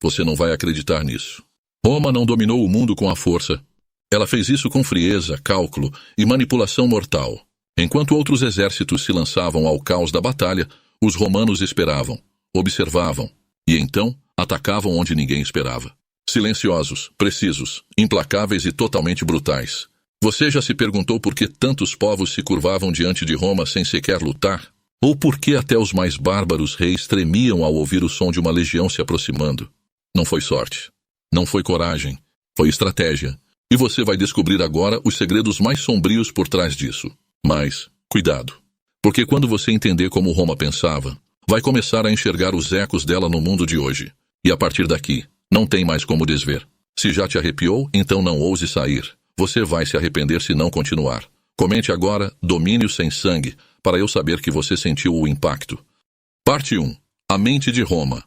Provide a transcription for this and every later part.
Você não vai acreditar nisso. Roma não dominou o mundo com a força. Ela fez isso com frieza, cálculo e manipulação mortal. Enquanto outros exércitos se lançavam ao caos da batalha, os romanos esperavam, observavam e então atacavam onde ninguém esperava. Silenciosos, precisos, implacáveis e totalmente brutais. Você já se perguntou por que tantos povos se curvavam diante de Roma sem sequer lutar? Ou por que até os mais bárbaros reis tremiam ao ouvir o som de uma legião se aproximando? Não foi sorte. Não foi coragem. Foi estratégia. E você vai descobrir agora os segredos mais sombrios por trás disso. Mas, cuidado. Porque quando você entender como Roma pensava, vai começar a enxergar os ecos dela no mundo de hoje. E a partir daqui, não tem mais como desver. Se já te arrepiou, então não ouse sair. Você vai se arrepender se não continuar. Comente agora Domínio Sem Sangue, para eu saber que você sentiu o impacto. Parte 1. A mente de Roma.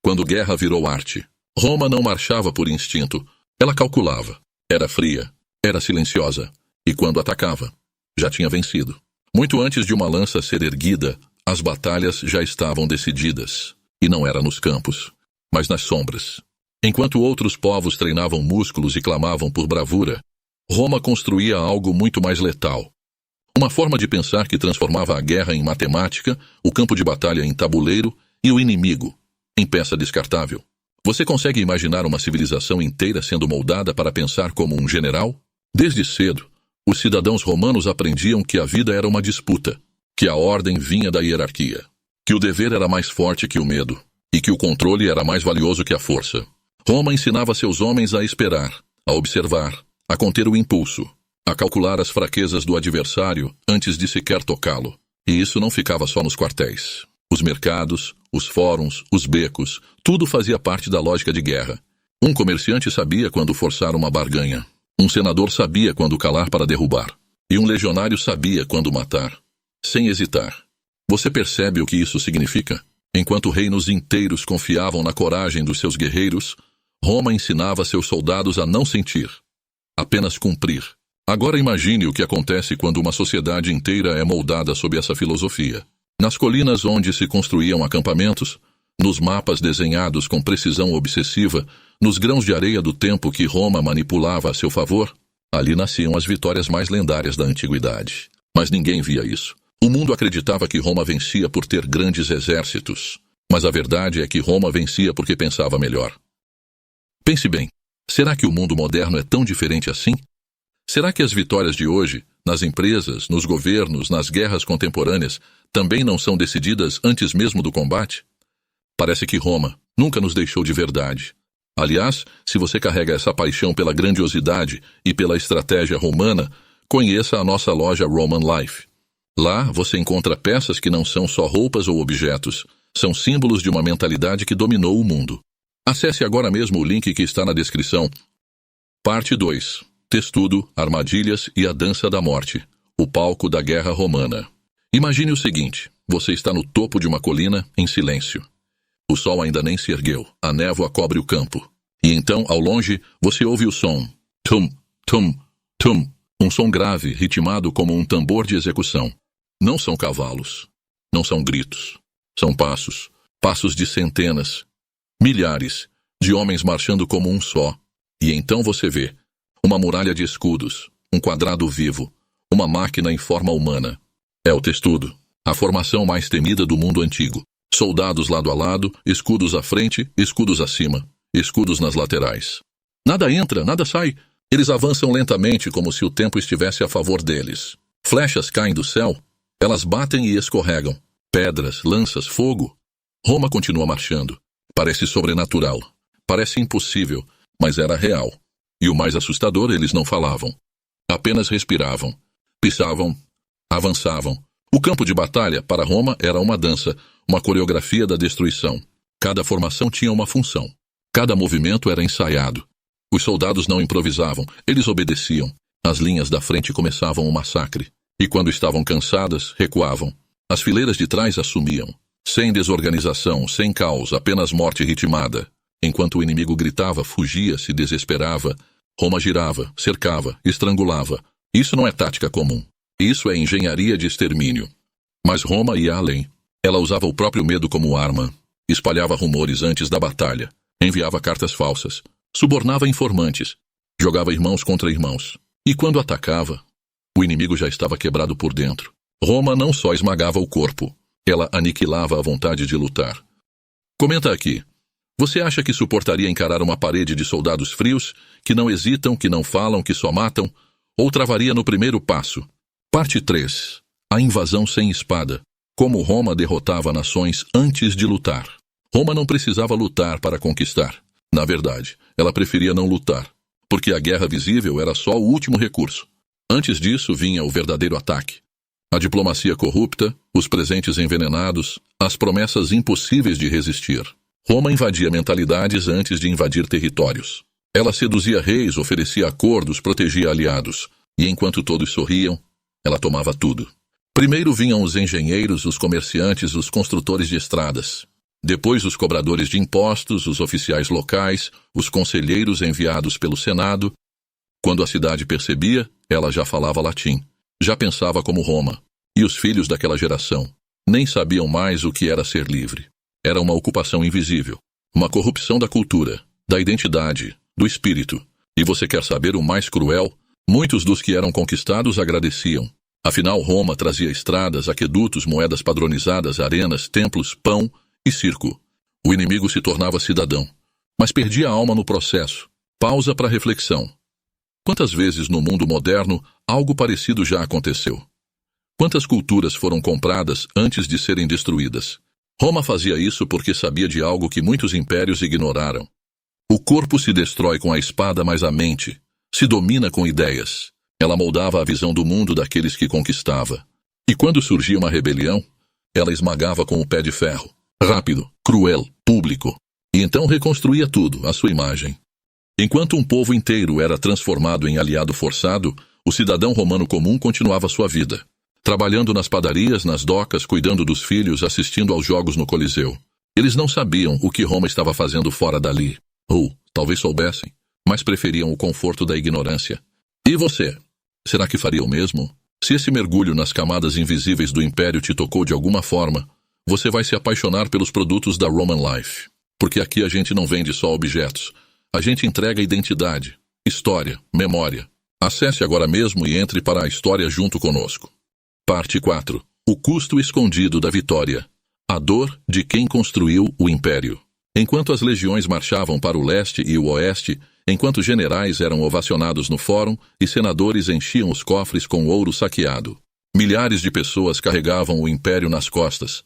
Quando guerra virou arte. Roma não marchava por instinto. Ela calculava. Era fria. Era silenciosa. E quando atacava, já tinha vencido. Muito antes de uma lança ser erguida, as batalhas já estavam decididas. E não era nos campos, mas nas sombras. Enquanto outros povos treinavam músculos e clamavam por bravura, Roma construía algo muito mais letal. Uma forma de pensar que transformava a guerra em matemática, o campo de batalha em tabuleiro e o inimigo em peça descartável. Você consegue imaginar uma civilização inteira sendo moldada para pensar como um general? Desde cedo, os cidadãos romanos aprendiam que a vida era uma disputa, que a ordem vinha da hierarquia, que o dever era mais forte que o medo e que o controle era mais valioso que a força. Roma ensinava seus homens a esperar, a observar, a conter o impulso, a calcular as fraquezas do adversário antes de sequer tocá-lo. E isso não ficava só nos quartéis. Os mercados, os fóruns, os becos, tudo fazia parte da lógica de guerra. Um comerciante sabia quando forçar uma barganha. Um senador sabia quando calar para derrubar. E um legionário sabia quando matar, sem hesitar. Você percebe o que isso significa? Enquanto reinos inteiros confiavam na coragem dos seus guerreiros, Roma ensinava seus soldados a não sentir, apenas cumprir. Agora imagine o que acontece quando uma sociedade inteira é moldada sob essa filosofia. Nas colinas onde se construíam acampamentos, nos mapas desenhados com precisão obsessiva, nos grãos de areia do tempo que Roma manipulava a seu favor, ali nasciam as vitórias mais lendárias da antiguidade. Mas ninguém via isso. O mundo acreditava que Roma vencia por ter grandes exércitos. Mas a verdade é que Roma vencia porque pensava melhor. Pense bem, será que o mundo moderno é tão diferente assim? Será que as vitórias de hoje, nas empresas, nos governos, nas guerras contemporâneas, também não são decididas antes mesmo do combate? Parece que Roma nunca nos deixou de verdade. Aliás, se você carrega essa paixão pela grandiosidade e pela estratégia romana, conheça a nossa loja Roman Life. Lá você encontra peças que não são só roupas ou objetos, são símbolos de uma mentalidade que dominou o mundo. Acesse agora mesmo o link que está na descrição. Parte 2. Testudo, armadilhas e a dança da morte. O palco da guerra romana. Imagine o seguinte, você está no topo de uma colina, em silêncio. O sol ainda nem se ergueu, a névoa cobre o campo. E então, ao longe, você ouve o som. Tum, tum, tum. Um som grave, ritmado como um tambor de execução. Não são cavalos. Não são gritos. São passos. Passos de centenas, milhares, de homens marchando como um só. E então você vê uma muralha de escudos, um quadrado vivo, uma máquina em forma humana. É o testudo, a formação mais temida do mundo antigo. Soldados lado a lado, escudos à frente, escudos acima, escudos nas laterais. Nada entra, nada sai. Eles avançam lentamente como se o tempo estivesse a favor deles. Flechas caem do céu, elas batem e escorregam. Pedras, lanças, fogo. Roma continua marchando. Parece sobrenatural. Parece impossível, mas era real. E o mais assustador, eles não falavam. Apenas respiravam. Pisavam. Avançavam. O campo de batalha, para Roma, era uma dança, uma coreografia da destruição. Cada formação tinha uma função. Cada movimento era ensaiado. Os soldados não improvisavam, eles obedeciam. As linhas da frente começavam o massacre. E quando estavam cansadas, recuavam. As fileiras de trás assumiam. Sem desorganização, sem caos, apenas morte ritmada. Enquanto o inimigo gritava, fugia, se desesperava, Roma girava, cercava, estrangulava. Isso não é tática comum. Isso é engenharia de extermínio. Mas Roma ia além. Ela usava o próprio medo como arma. Espalhava rumores antes da batalha. enviava cartas falsas, subornava informantes, jogava irmãos contra irmãos. E quando atacava, o inimigo já estava quebrado por dentro. Roma não só esmagava o corpo, ela aniquilava a vontade de lutar. Comenta aqui. Você acha que suportaria encarar uma parede de soldados frios, que não hesitam, que não falam, que só matam? Ou travaria no primeiro passo? Parte 3. A invasão sem espada. Como Roma derrotava nações antes de lutar. Roma não precisava lutar para conquistar. Na verdade, ela preferia não lutar, porque a guerra visível era só o último recurso. Antes disso vinha o verdadeiro ataque. A diplomacia corrupta, os presentes envenenados, as promessas impossíveis de resistir. Roma invadia mentalidades antes de invadir territórios. Ela seduzia reis, oferecia acordos, protegia aliados. E enquanto todos sorriam, ela tomava tudo. Primeiro vinham os engenheiros, os comerciantes, os construtores de estradas. Depois os cobradores de impostos, os oficiais locais, os conselheiros enviados pelo Senado. Quando a cidade percebia, ela já falava latim. Já pensava como Roma. E os filhos daquela geração nem sabiam mais o que era ser livre. Era uma ocupação invisível. Uma corrupção da cultura, da identidade, do espírito. E você quer saber o mais cruel? Muitos dos que eram conquistados agradeciam. Afinal, Roma trazia estradas, aquedutos, moedas padronizadas, arenas, templos, pão e circo. O inimigo se tornava cidadão, mas perdia a alma no processo. Pausa para reflexão. Quantas vezes no mundo moderno algo parecido já aconteceu? Quantas culturas foram compradas antes de serem destruídas? Roma fazia isso porque sabia de algo que muitos impérios ignoraram. O corpo se destrói com a espada, mas a mente se domina com ideias. Ela moldava a visão do mundo daqueles que conquistava. E quando surgia uma rebelião, ela esmagava com o pé de ferro. Rápido, cruel, público. E então reconstruía tudo, à sua imagem. Enquanto um povo inteiro era transformado em aliado forçado, o cidadão romano comum continuava sua vida. Trabalhando nas padarias, nas docas, cuidando dos filhos, assistindo aos jogos no Coliseu. Eles não sabiam o que Roma estava fazendo fora dali. Ou, talvez soubessem, mas preferiam o conforto da ignorância. E você? Será que faria o mesmo? Se esse mergulho nas camadas invisíveis do Império te tocou de alguma forma, você vai se apaixonar pelos produtos da Roman Life. Porque aqui a gente não vende só objetos. A gente entrega identidade, história, memória. Acesse agora mesmo e entre para a história junto conosco. Parte 4. O custo escondido da vitória. A dor de quem construiu o Império. Enquanto as legiões marchavam para o leste e o oeste, enquanto generais eram ovacionados no fórum e senadores enchiam os cofres com ouro saqueado, milhares de pessoas carregavam o Império nas costas.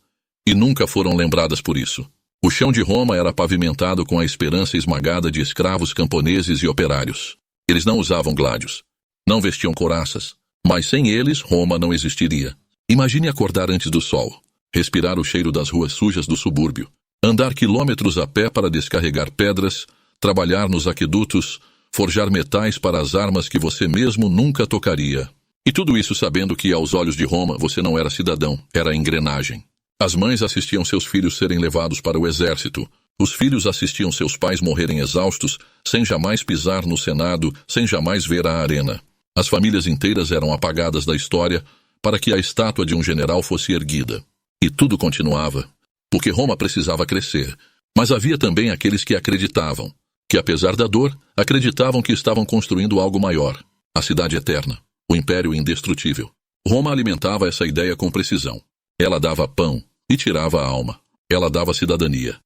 E nunca foram lembradas por isso. O chão de Roma era pavimentado com a esperança esmagada de escravos camponeses e operários. Eles não usavam gládios. Não vestiam couraças. Mas sem eles, Roma não existiria. Imagine acordar antes do sol, respirar o cheiro das ruas sujas do subúrbio, andar quilômetros a pé para descarregar pedras, trabalhar nos aquedutos, forjar metais para as armas que você mesmo nunca tocaria. E tudo isso sabendo que, aos olhos de Roma, você não era cidadão, era engrenagem. As mães assistiam seus filhos serem levados para o exército. Os filhos assistiam seus pais morrerem exaustos, sem jamais pisar no Senado, sem jamais ver a arena. As famílias inteiras eram apagadas da história para que a estátua de um general fosse erguida. E tudo continuava, porque Roma precisava crescer. Mas havia também aqueles que acreditavam, que apesar da dor, acreditavam que estavam construindo algo maior, a cidade eterna, o império indestrutível. Roma alimentava essa ideia com precisão. Ela dava pão e tirava a alma. Ela dava cidadania,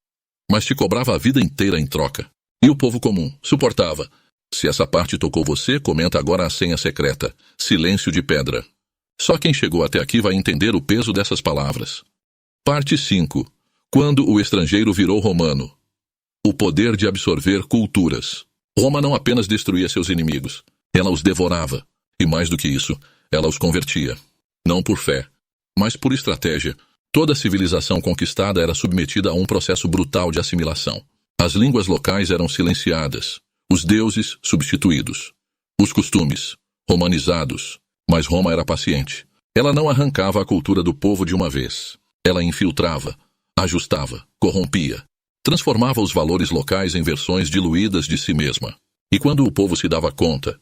mas te cobrava a vida inteira em troca. E o povo comum suportava. Se essa parte tocou você, comenta agora a senha secreta. Silêncio de pedra. Só quem chegou até aqui vai entender o peso dessas palavras. Parte 5. Quando o estrangeiro virou romano. O poder de absorver culturas. Roma não apenas destruía seus inimigos, ela os devorava. E mais do que isso, ela os convertia. Não por fé, mas por estratégia. Toda civilização conquistada era submetida a um processo brutal de assimilação. As línguas locais eram silenciadas. Os deuses substituídos, os costumes romanizados, mas Roma era paciente. Ela não arrancava a cultura do povo de uma vez. Ela infiltrava, ajustava, corrompia, transformava os valores locais em versões diluídas de si mesma. E quando o povo se dava conta,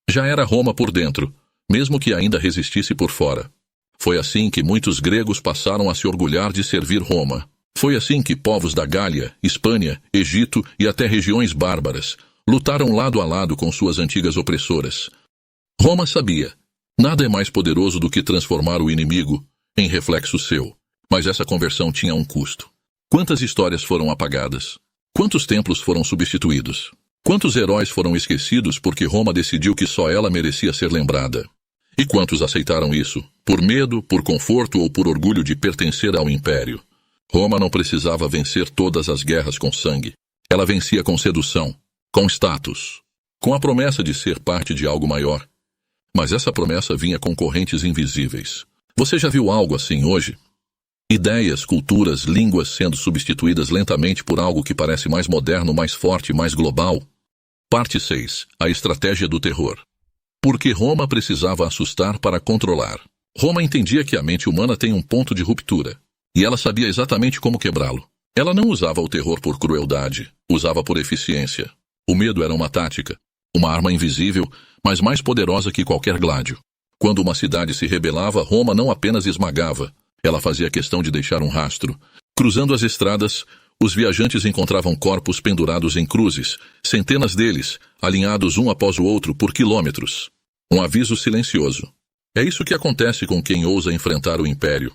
já era Roma por dentro, mesmo que ainda resistisse por fora. Foi assim que muitos gregos passaram a se orgulhar de servir Roma. Foi assim que povos da Gália, Hispânia, Egito e até regiões bárbaras lutaram lado a lado com suas antigas opressoras. Roma sabia, nada é mais poderoso do que transformar o inimigo em reflexo seu. Mas essa conversão tinha um custo. Quantas histórias foram apagadas? Quantos templos foram substituídos? Quantos heróis foram esquecidos porque Roma decidiu que só ela merecia ser lembrada? E quantos aceitaram isso, por medo, por conforto ou por orgulho de pertencer ao império? Roma não precisava vencer todas as guerras com sangue. Ela vencia com sedução, com status, com a promessa de ser parte de algo maior. Mas essa promessa vinha com correntes invisíveis. Você já viu algo assim hoje? Ideias, culturas, línguas sendo substituídas lentamente por algo que parece mais moderno, mais forte, mais global? Parte 6. A estratégia do terror. Porque Roma precisava assustar para controlar. Roma entendia que a mente humana tem um ponto de ruptura. E ela sabia exatamente como quebrá-lo. Ela não usava o terror por crueldade, usava por eficiência. O medo era uma tática, uma arma invisível, mas mais poderosa que qualquer gládio. Quando uma cidade se rebelava, Roma não apenas esmagava, ela fazia questão de deixar um rastro. Cruzando as estradas, os viajantes encontravam corpos pendurados em cruzes, centenas deles, alinhados um após o outro por quilômetros. Um aviso silencioso. É isso que acontece com quem ousa enfrentar o império.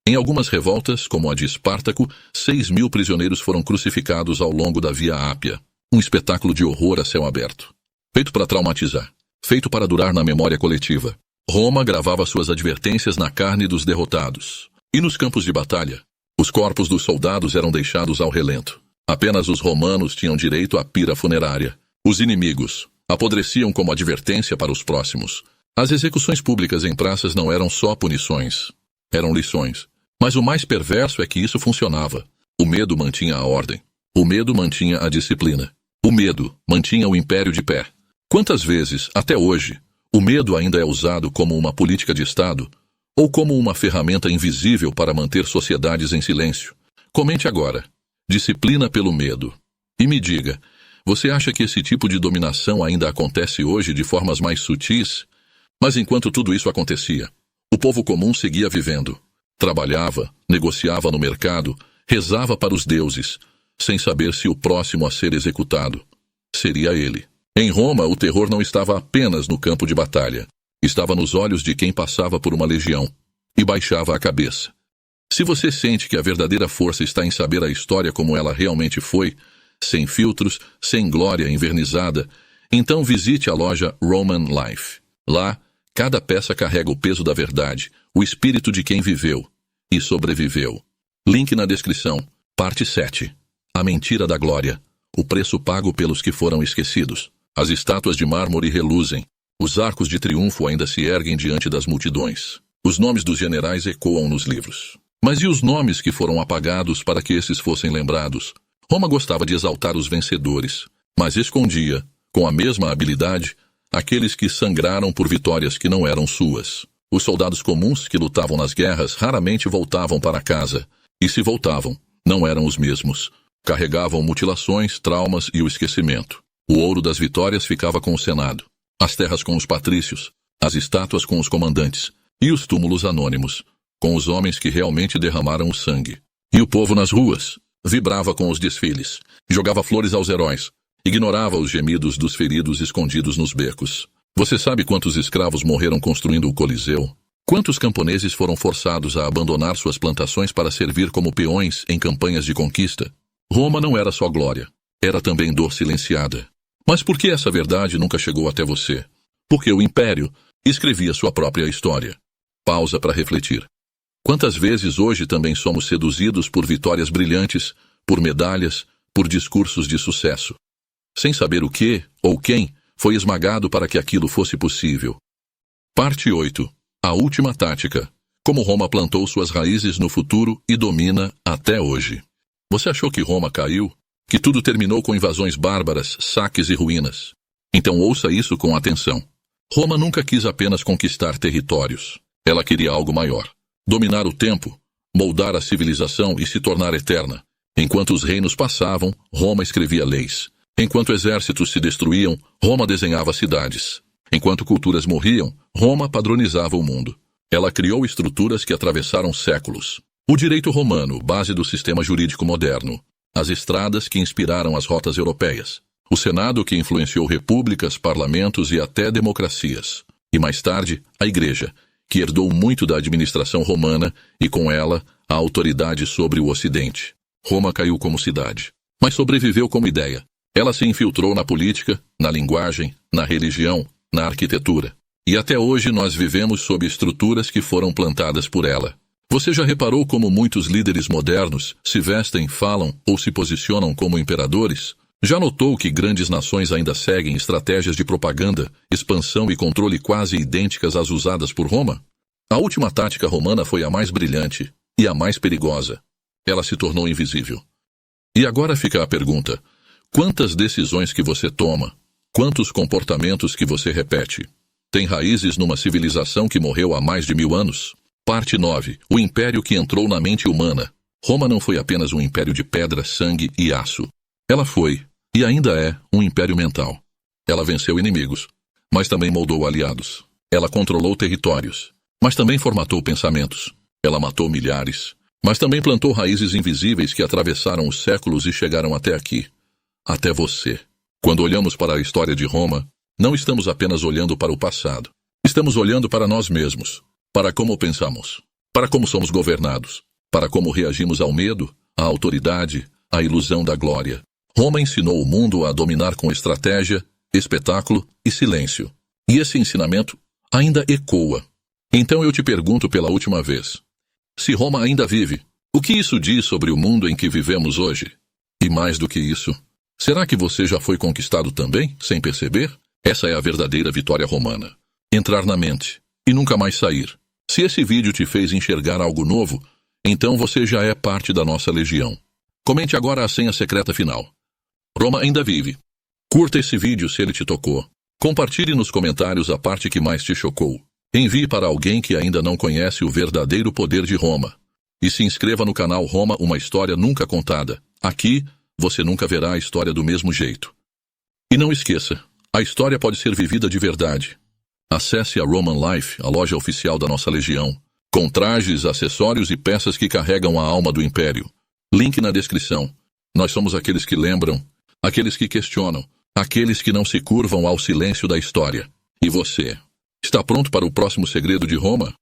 Em algumas revoltas, como a de Espartaco, 6.000 prisioneiros foram crucificados ao longo da Via Ápia. Um espetáculo de horror a céu aberto. Feito para traumatizar. Feito para durar na memória coletiva. Roma gravava suas advertências na carne dos derrotados. E nos campos de batalha, os corpos dos soldados eram deixados ao relento. Apenas os romanos tinham direito à pira funerária. Os inimigos apodreciam como advertência para os próximos. As execuções públicas em praças não eram só punições. Eram lições. Mas o mais perverso é que isso funcionava. O medo mantinha a ordem. O medo mantinha a disciplina. O medo mantinha o império de pé. Quantas vezes, até hoje, o medo ainda é usado como uma política de Estado ou como uma ferramenta invisível para manter sociedades em silêncio? Comente agora. Disciplina pelo medo. E me diga, você acha que esse tipo de dominação ainda acontece hoje de formas mais sutis? Mas enquanto tudo isso acontecia, o povo comum seguia vivendo. Trabalhava, negociava no mercado, rezava para os deuses, sem saber se o próximo a ser executado seria ele. Em Roma, o terror não estava apenas no campo de batalha. Estava nos olhos de quem passava por uma legião e baixava a cabeça. Se você sente que a verdadeira força está em saber a história como ela realmente foi, sem filtros, sem glória envernizada, então visite a loja Roman Life. Lá, cada peça carrega o peso da verdade, o espírito de quem viveu e sobreviveu. Link na descrição. Parte 7. A mentira da glória. O preço pago pelos que foram esquecidos. As estátuas de mármore reluzem. Os arcos de triunfo ainda se erguem diante das multidões. Os nomes dos generais ecoam nos livros. Mas e os nomes que foram apagados para que esses fossem lembrados? Roma gostava de exaltar os vencedores, mas escondia, com a mesma habilidade, aqueles que sangraram por vitórias que não eram suas. Os soldados comuns que lutavam nas guerras raramente voltavam para casa. E se voltavam, não eram os mesmos. Carregavam mutilações, traumas e o esquecimento. O ouro das vitórias ficava com o Senado, as terras com os patrícios, as estátuas com os comandantes, e os túmulos anônimos, com os homens que realmente derramaram o sangue. E o povo nas ruas vibrava com os desfiles, jogava flores aos heróis, ignorava os gemidos dos feridos escondidos nos becos. Você sabe quantos escravos morreram construindo o Coliseu? Quantos camponeses foram forçados a abandonar suas plantações para servir como peões em campanhas de conquista? Roma não era só glória, era também dor silenciada. Mas por que essa verdade nunca chegou até você? Porque o Império escrevia sua própria história. Pausa para refletir. Quantas vezes hoje também somos seduzidos por vitórias brilhantes, por medalhas, por discursos de sucesso, sem saber o que ou quem foi esmagado para que aquilo fosse possível? Parte 8. A última tática. Como Roma plantou suas raízes no futuro e domina até hoje. Você achou que Roma caiu? Que tudo terminou com invasões bárbaras, saques e ruínas? Então ouça isso com atenção. Roma nunca quis apenas conquistar territórios. Ela queria algo maior. Dominar o tempo, moldar a civilização e se tornar eterna. Enquanto os reinos passavam, Roma escrevia leis. Enquanto exércitos se destruíam, Roma desenhava cidades. Enquanto culturas morriam, Roma padronizava o mundo. Ela criou estruturas que atravessaram séculos. O direito romano, base do sistema jurídico moderno. As estradas que inspiraram as rotas europeias. O Senado que influenciou repúblicas, parlamentos e até democracias. E mais tarde, a Igreja, que herdou muito da administração romana e com ela a autoridade sobre o Ocidente. Roma caiu como cidade, mas sobreviveu como ideia. Ela se infiltrou na política, na linguagem, na religião, na arquitetura. E até hoje nós vivemos sob estruturas que foram plantadas por ela. Você já reparou como muitos líderes modernos se vestem, falam ou se posicionam como imperadores? Já notou que grandes nações ainda seguem estratégias de propaganda, expansão e controle quase idênticas às usadas por Roma? A última tática romana foi a mais brilhante e a mais perigosa. Ela se tornou invisível. E agora fica a pergunta: quantas decisões que você toma, quantos comportamentos que você repete, têm raízes numa civilização que morreu há mais de 1000 anos? Parte 9. O império que entrou na mente humana. Roma não foi apenas um império de pedra, sangue e aço. Ela foi, e ainda é, um império mental. Ela venceu inimigos, mas também moldou aliados. Ela controlou territórios, mas também formatou pensamentos. Ela matou milhares, mas também plantou raízes invisíveis que atravessaram os séculos e chegaram até aqui. Até você. Quando olhamos para a história de Roma, não estamos apenas olhando para o passado. Estamos olhando para nós mesmos. Para como pensamos, para como somos governados, para como reagimos ao medo, à autoridade, à ilusão da glória. Roma ensinou o mundo a dominar com estratégia, espetáculo e silêncio. E esse ensinamento ainda ecoa. Então eu te pergunto pela última vez: se Roma ainda vive, o que isso diz sobre o mundo em que vivemos hoje? E mais do que isso, será que você já foi conquistado também, sem perceber? Essa é a verdadeira vitória romana. Entrar na mente e nunca mais sair. Se esse vídeo te fez enxergar algo novo, então você já é parte da nossa legião. Comente agora a senha secreta final. Roma ainda vive. Curta esse vídeo se ele te tocou. Compartilhe nos comentários a parte que mais te chocou. Envie para alguém que ainda não conhece o verdadeiro poder de Roma. E se inscreva no canal Roma, uma história nunca contada. Aqui, você nunca verá a história do mesmo jeito. E não esqueça, a história pode ser vivida de verdade. Acesse a Roman Life, a loja oficial da nossa legião, com trajes, acessórios e peças que carregam a alma do Império. Link na descrição. Nós somos aqueles que lembram, aqueles que questionam, aqueles que não se curvam ao silêncio da história. E você? Está pronto para o próximo segredo de Roma?